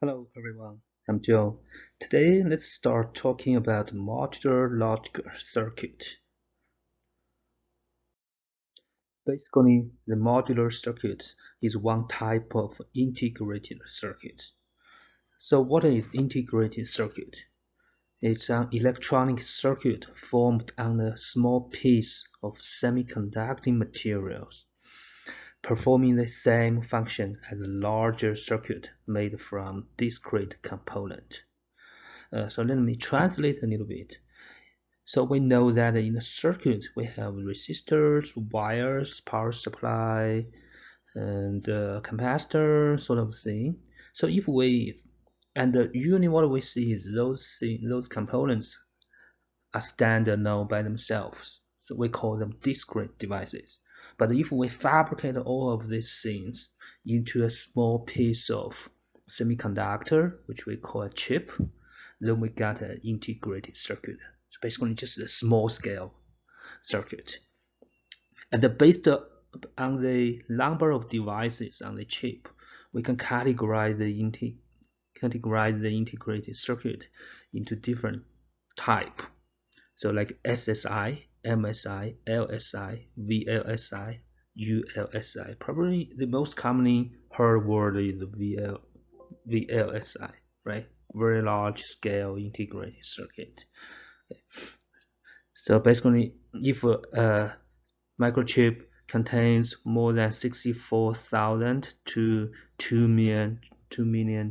Hello everyone, I'm Joe. Today let's start talking about modular logic circuit. Basically, the modular circuit is one type of integrated circuit. So what is integrated circuit? It's an electronic circuit formed on a small piece of semiconducting materials, performing the same function as a larger circuit made from discrete components. So let me translate a little bit. So we know that in a circuit we have resistors, wires, power supply, and capacitor sort of thing. So if we usually what we see is those components are standard known by themselves. So we call them discrete devices. But if we fabricate all of these things into a small piece of semiconductor, which we call a chip, then we got an integrated circuit. So basically just a small scale circuit. And based on the number of devices on the chip, we can categorize the integrated circuit into different type. So like SSI, MSI, LSI, VLSI, ULSI. Probably the most commonly heard word is VLSI, right? Very large scale integrated circuit. So basically, if a microchip contains more than 64,000 to 2 million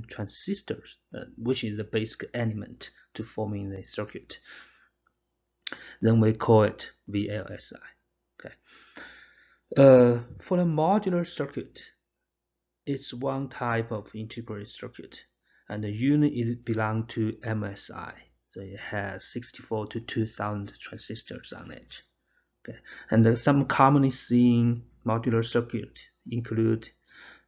transistors, which is the basic element to forming the circuit, then we call it VLSI. Okay. For the modular circuit, it's one type of integrated circuit, and the unit belongs to MSI. So it has 64 to 2,000 transistors on it. Okay. And some commonly seen modular circuit include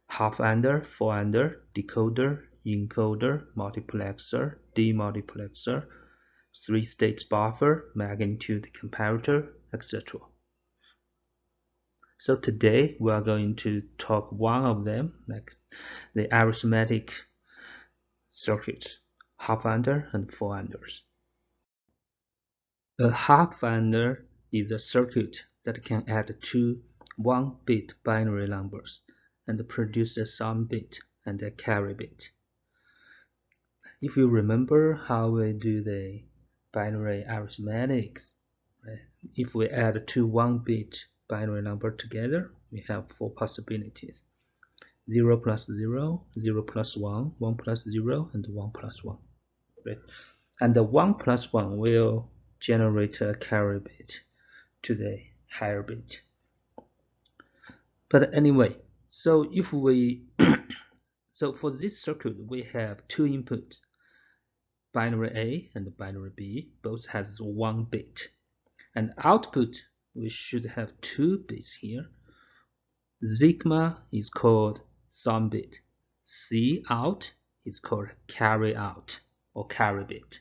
half-adder, full-adder, decoder, encoder, multiplexer, demultiplexer, three-state buffer, magnitude comparator, etc. So today we are going to talk one of them, like the arithmetic circuits, half-adder and full-adders. A half-adder is a circuit that can add two 1-bit binary numbers and produce a sum bit and a carry bit. If you remember how we do the binary arithmetics, right? If we add two 1-bit binary numbers together, we have four possibilities: 0 plus 0, 0 plus 1, 1 plus 0, and 1 plus 1. Right? And the 1 plus 1 will generate a carry bit to the higher bit. But anyway, so if we so for this circuit we have two inputs, binary A and binary B, both has 1 bit, and output we should have 2 bits here. Sigma is called sum bit, C out is called carry out or carry bit.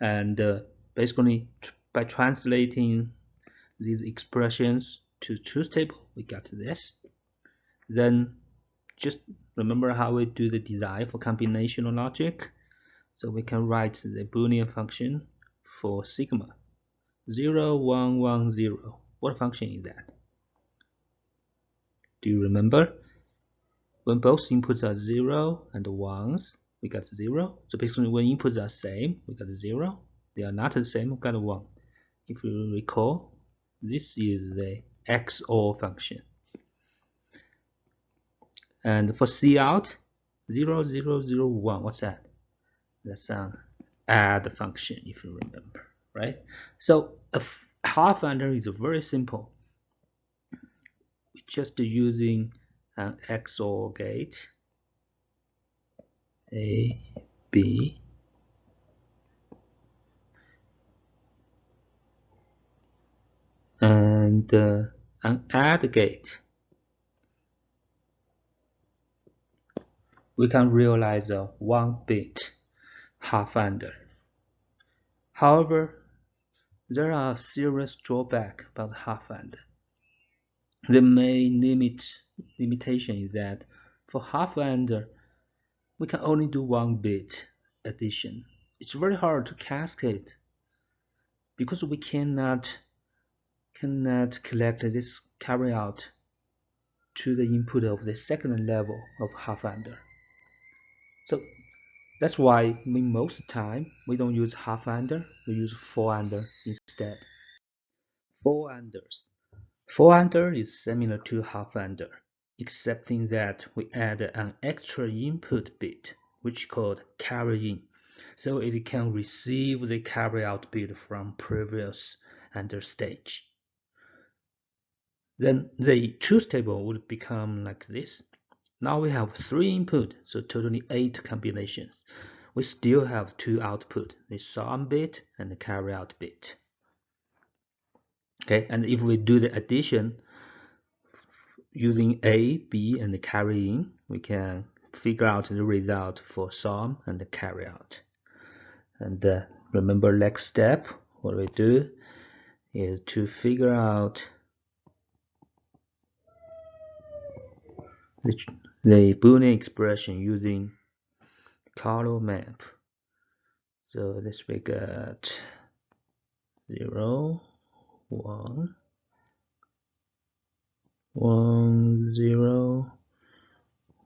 And basically by translating these expressions to truth table, we got this. Then just remember how we do the design for combinational logic. So we can write the Boolean function for sigma 0, 1, 1, 0. What function is that? Do you remember? When both inputs are 0 and 1s, we got 0. So basically when inputs are same, we got 0. They are not the same, we got 1. If you recall, this is the XOR function. And for C out, 0, 0, 0, 1, what's that? That's an add function, if you remember, right? So a half-adder is very simple. We're just using an XOR gate, A, B, and an AND gate. We can realize a 1-bit half-adder. However, there are serious drawbacks about half-adder. The main limitation is that for half-adder, we can only do one bit addition. It's very hard to cascade because we cannot collect this carryout to the input of the second level of half under. So that's why most time we don't use half under, we use 4 under instead. 4 unders. 4 under is similar to half under, excepting that we add an extra input bit, which called carry in, so it can receive the carry out bit from previous under stage. Then the truth table would become like this. Now we have 3 input, so totally 8 combinations. We still have 2 output, the sum bit and the carry out bit. Okay, and if we do the addition using A, B, and the carry in, we can figure out the result for sum and the carry out. And remember, next step, what we do is to figure out the Boolean expression using color map. So this we got 0, 1, 1, 0,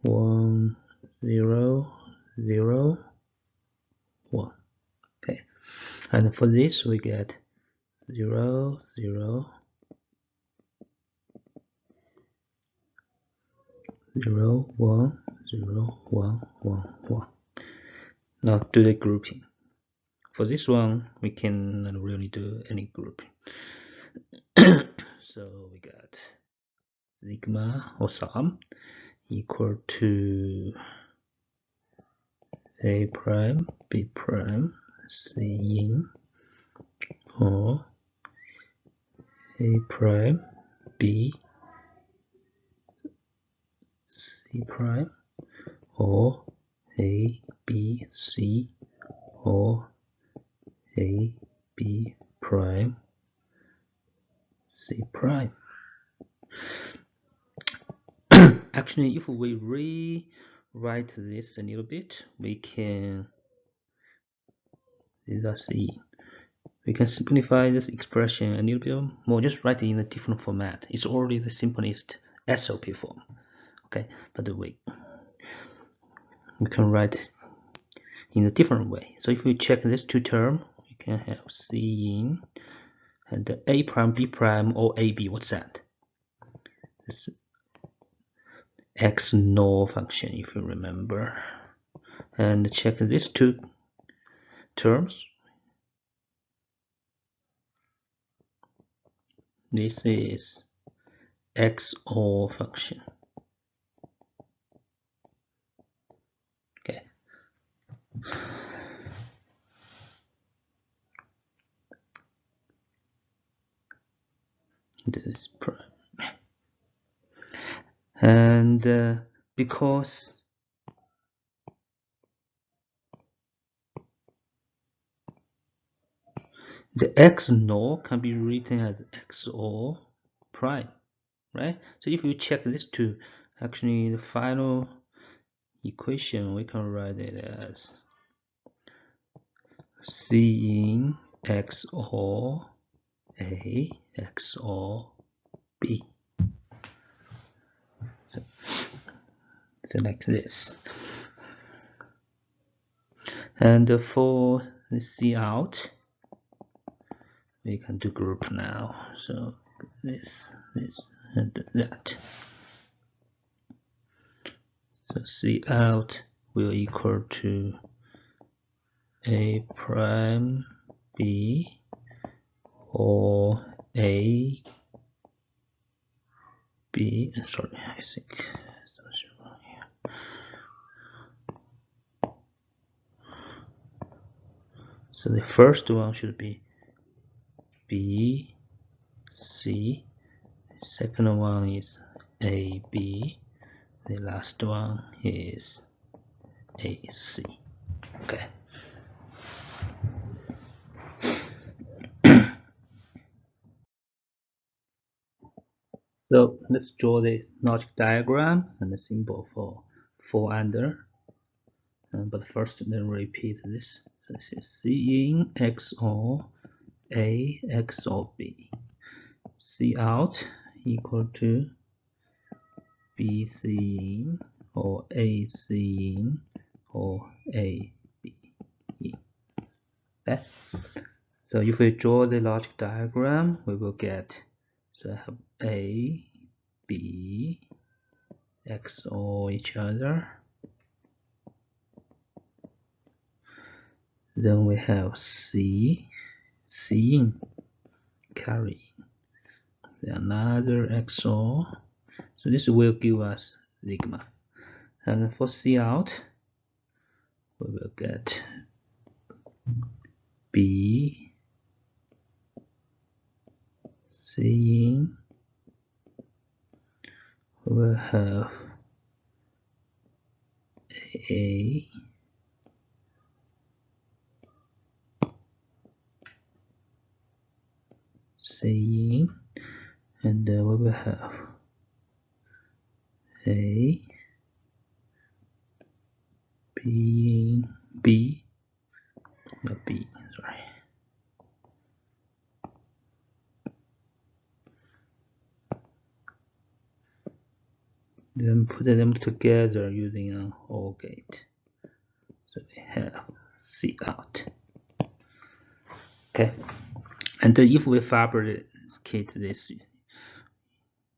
1, 0, 0, 1. Okay, and for this we get 0, 0, 0, 1, 0, 1, 1, 1. Now do the grouping. For this one, we cannot really do any grouping. So we got sigma or sum equal to A prime, B prime, C in, or A prime, B, C prime, or A, B, C, or A, B prime, C prime. Actually, if we rewrite this a little bit, we can, let's see, we can simplify this expression a little bit more, just write it in a different format. It's already the simplest SOP form. Okay, but we can write it in a different way. So if we check this two terms, we can have C in and the A prime, B prime, or AB. What's that? This X NOR function, if you remember. And check these two terms. This is XOR function. Okay. This is prime. And because the XNOR can be written as XOR prime, right? So if you check these two, actually the final equation, we can write it as C in XOR A XOR B. So like this. And for the C out, we can do group now. So this, and that. So C out will equal to A prime B or A B. Sorry, I think something's wrong here. So the first one should be B C. The second one is A B. The last one is AC. Okay. So let's draw this logic diagram and the symbol for 4 under. but first then repeat this. So this is C in XOR A XOR B. C out equal to B C in or A C in or A B in. Okay. So if we draw the logic diagram, we will get, so I have A, B, XOR each other. Then we have C in, carry, then another XOR. So this will give us sigma. And for C out, we will get B, C in, we will have A, C in, and we will have A, B, sorry. Then put them together using an OR gate. So we have C out. Okay, and if we fabricate this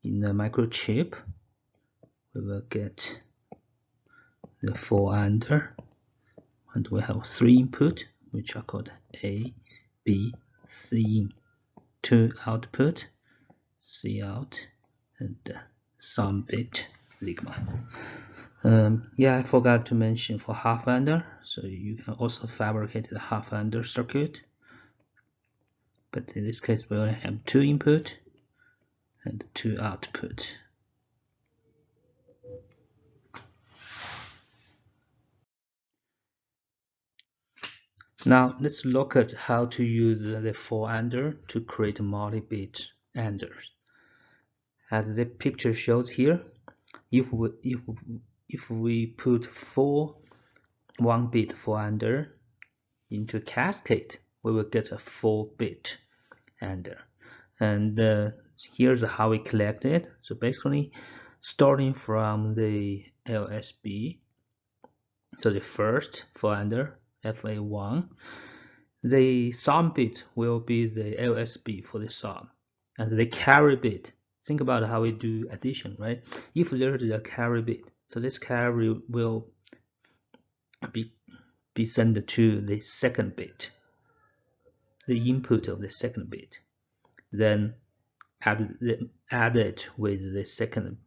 in the microchip, we will get the 4 under, and we have 3 input, which are called A, B, C in, 2 output, C out, and some bit sigma. Yeah, I forgot to mention for half under, so you can also fabricate the half under circuit, but in this case we only have 2 input and 2 output. Now let's look at how to use the 4 under to create multi-bit anders. As the picture shows here, if we put 4 1-bit 4 under into cascade, we will get a 4-bit under. And here's how we collect it. So basically, starting from the LSB, so the first 4 under FA1, the sum bit will be the LSB for the sum, and the carry bit, think about how we do addition, right? If there is a carry bit, so this carry will be sent to the second bit, the input of the second bit, then add it with the second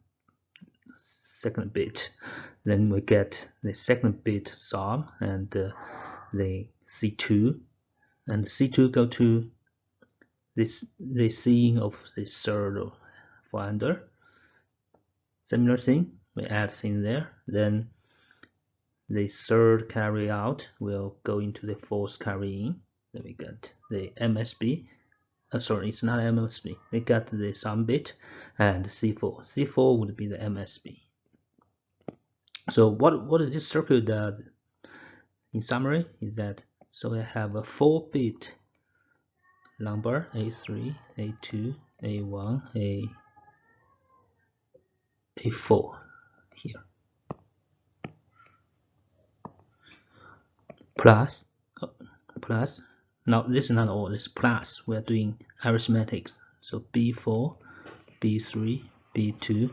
bit, then we get the second bit sum and the C2, and C2 go to the C in of the third 4 under. Similar thing, we add in there, then the third carry out will go into the fourth carry in. Then we got the MSB. Sorry, it's not MSB. We got the sum bit and C4. C4 would be the MSB. So what this circuit does, in summary, is that so we have a 4-bit number A3, A2, A1, A4 here. Plus, now this is not all, this is plus. We are doing arithmetics. So B4, B3, B2,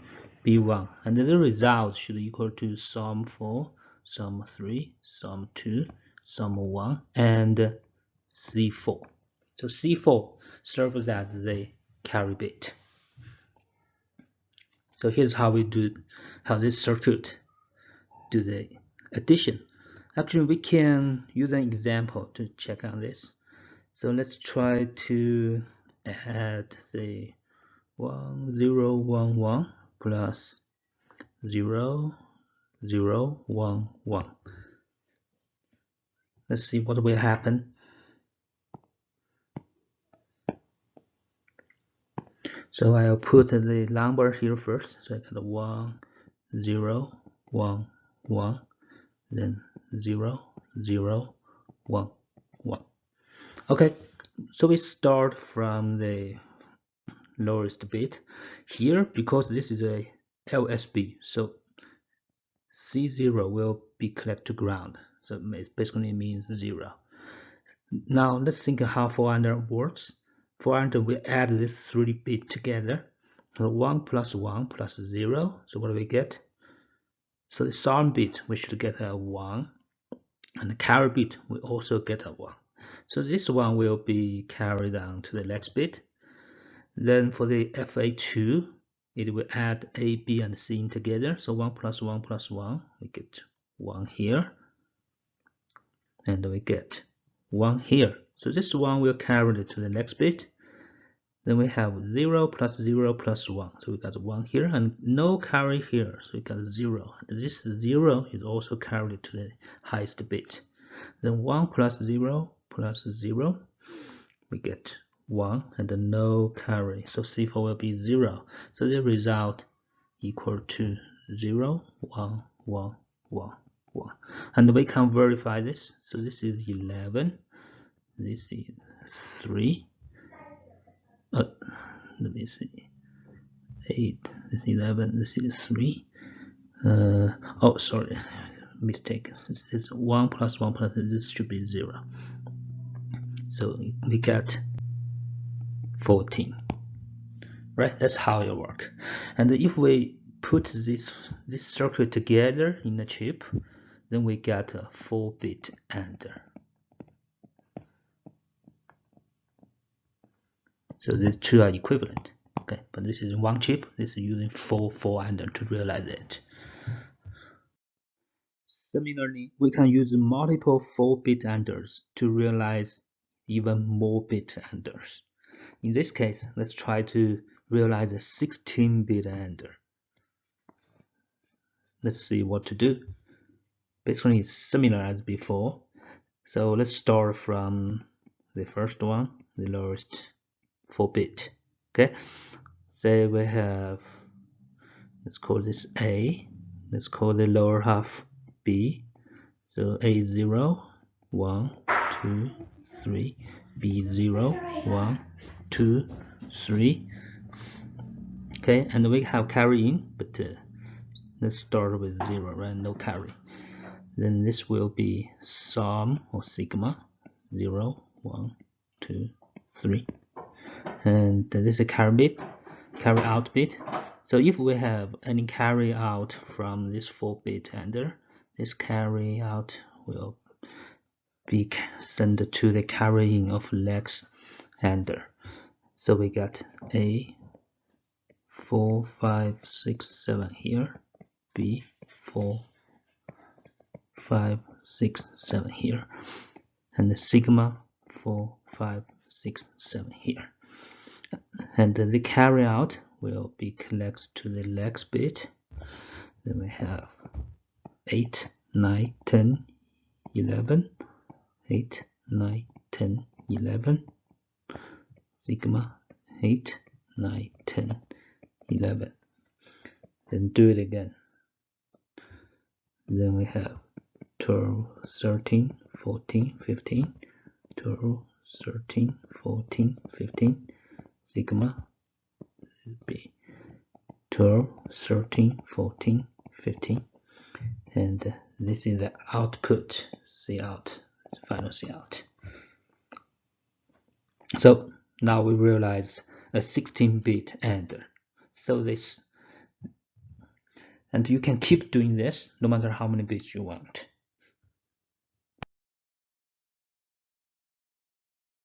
B1, and the result should equal to sum 4, sum 3, sum 2, sum 1, and C4. So C4 serves as the carry bit. So here's how this circuit do the addition. Actually, we can use an example to check on this. So let's try to add the 1 0 1 1 plus 0 0 1 1. Let's see what will happen. So I'll put the number here first. So I got 1 0 1 1, then 0, 0, 1, 1. Okay, so we start from the lowest bit here. Because this is a LSB, so C0 will be collect to ground, so it basically means 0. Now let's think how 4 works. 4 we add this 3 bit together, so 1 plus 1 plus 0, so what do we get? So the sum bit we should get a 1, and the carry bit we also get a 1. So this one will be carried down to the next bit. Then for the FA2, it will add A, B, and C in together. So 1 plus 1 plus 1, we get 1 here. And we get 1 here. So this one will carry it to the next bit. Then we have 0 plus 0 plus 1. So we got 1 here and no carry here. So we got 0. And this 0 is also carried to the highest bit. Then 1 plus 0 plus 0, we get 1 and no carry. So C4 will be 0. So the result equal to 0, 1, 1, 1, 1. And we can verify this. So this is 11. This is 3. Let me see. 8. This is 11. This is 3. Oh, sorry. Mistake. This is 1 plus 1 plus this should be 0. So we get 14. Right? That's how it works. And if we put this circuit together in a chip, then we get a 4-bit ANDer. So these two are equivalent. Okay, but this is one chip. This is using 4 ANDer to realize it. Similarly, we can use multiple 4-bit ANDers to realize even more bit ANDers. In this case, let's try to realize a 16-bit ANDer. Let's see what to do. Basically, it's similar as before. So let's start from the first one, the lowest 4-bit. Okay, say we have, let's call this A. Let's call the lower half B. So A0, 1, 2, 3, B0, 1, 2, 3. Okay, and we have carry in, but let's start with 0, right? No carry. Then this will be sum or sigma 0, 1, 2, 3. And this is a carry out bit. So if we have any carry out from this 4-bit ANDer, this carry out will be sent to the carrying of next ANDer. So we got A 4, 5, 6, 7 here, B 4, 5, 6, 7 here, and the sigma 4, 5, 6, 7 here. And the carry out will be collected to the next bit. Then we have 8, 9, 10, 11, 8, 9, 10, 11, sigma 8, 9, 10, 11. Then do it again. Then we have 12, 13, 14, 15, 12, 13, 14, 15, sigma will be 12, 13, 14, 15, and this is the output, Cout, final Cout. So now we realize a 16-bit ANDer. So this, and you can keep doing this no matter how many bits you want.